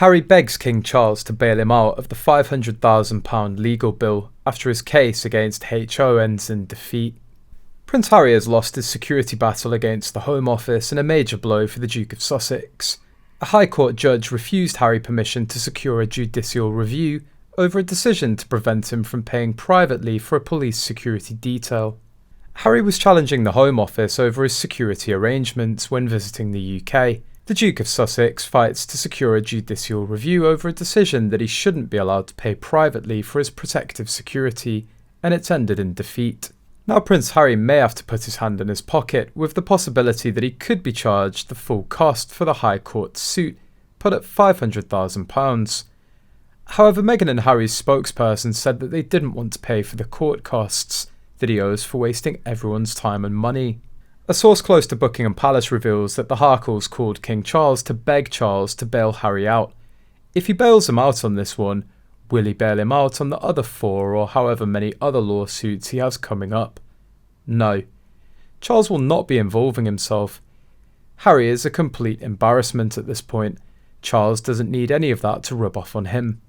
Harry begs King Charles to bail him out of the £500,000 legal bill after his case against HO ends in defeat. Prince Harry has lost his security battle against the Home Office in a major blow for the Duke of Sussex. A High Court judge refused Harry permission to secure a judicial review over a decision to prevent him from paying privately for a police security detail. Harry was challenging the Home Office over his security arrangements when visiting the UK. The Duke of Sussex fights to secure a judicial review over a decision that he shouldn't be allowed to pay privately for his protective security, and it's ended in defeat. Now Prince Harry may have to put his hand in his pocket, with the possibility that he could be charged the full cost for the High Court suit, put at £500,000. However, Meghan and Harry's spokesperson said that they didn't want to pay for the court costs that he owes for wasting everyone's time and money. A source close to Buckingham Palace reveals that the Harkles called King Charles to beg Charles to bail Harry out. If he bails him out on this one, will he bail him out on the other 4 or however many other lawsuits he has coming up? No. Charles will not be involving himself. Harry is a complete embarrassment at this point. Charles doesn't need any of that to rub off on him.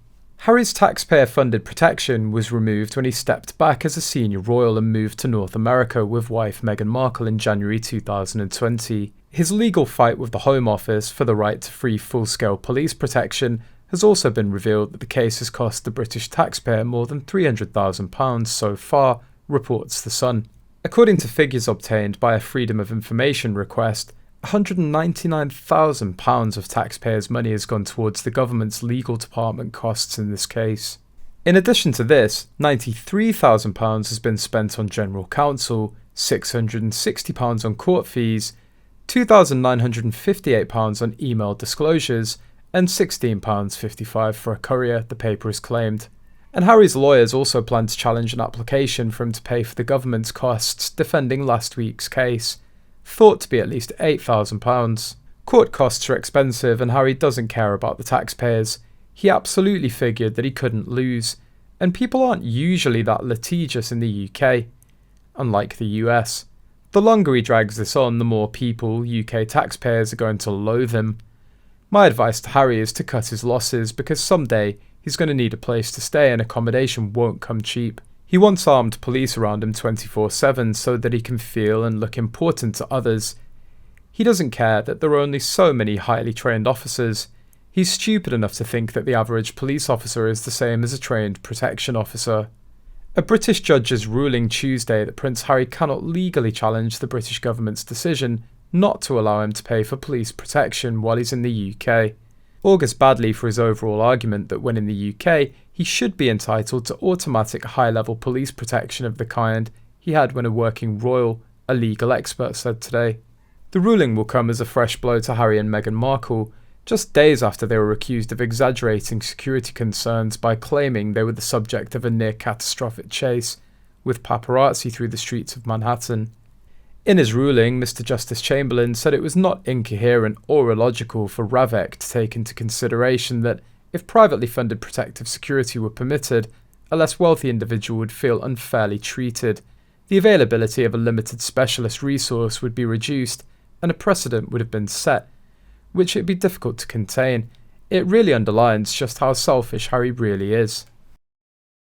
Harry's taxpayer-funded protection was removed when he stepped back as a senior royal and moved to North America with wife Meghan Markle in January 2020. His legal fight with the Home Office for the right to free full-scale police protection has also been revealed that the case has cost the British taxpayer more than £300,000 so far, reports The Sun. According to figures obtained by a Freedom of Information request, £199,000 of taxpayers' money has gone towards the government's legal department costs in this case. In addition to this, £93,000 has been spent on general counsel, £660 on court fees, £2,958 on email disclosures, and £16.55 for a courier, the paper has claimed. And Harry's lawyers also plan to challenge an application for him to pay for the government's costs defending last week's case, thought to be at least £8,000. Court costs are expensive and Harry doesn't care about the taxpayers. He absolutely figured that he couldn't lose, and people aren't usually that litigious in the UK, unlike the US. The longer he drags this on, the more people, UK taxpayers, are going to loathe him. My advice to Harry is to cut his losses, because someday he's going to need a place to stay and accommodation won't come cheap. He wants armed police around him 24/7 so that he can feel and look important to others. He doesn't care that there are only so many highly trained officers. He's stupid enough to think that the average police officer is the same as a trained protection officer. A British judge's ruling Tuesday that Prince Harry cannot legally challenge the British government's decision not to allow him to pay for police protection while he's in the UK augurs badly for his overall argument that when in the UK, he should be entitled to automatic high-level police protection of the kind he had when a working royal, a legal expert said today. The ruling will come as a fresh blow to Harry and Meghan Markle, just days after they were accused of exaggerating security concerns by claiming they were the subject of a near-catastrophic chase with paparazzi through the streets of Manhattan. In his ruling, Mr. Justice Chamberlain said it was not incoherent or illogical for Ravek to take into consideration that if privately funded protective security were permitted, a less wealthy individual would feel unfairly treated, the availability of a limited specialist resource would be reduced, and a precedent would have been set, which it would be difficult to contain. It really underlines just how selfish Harry really is.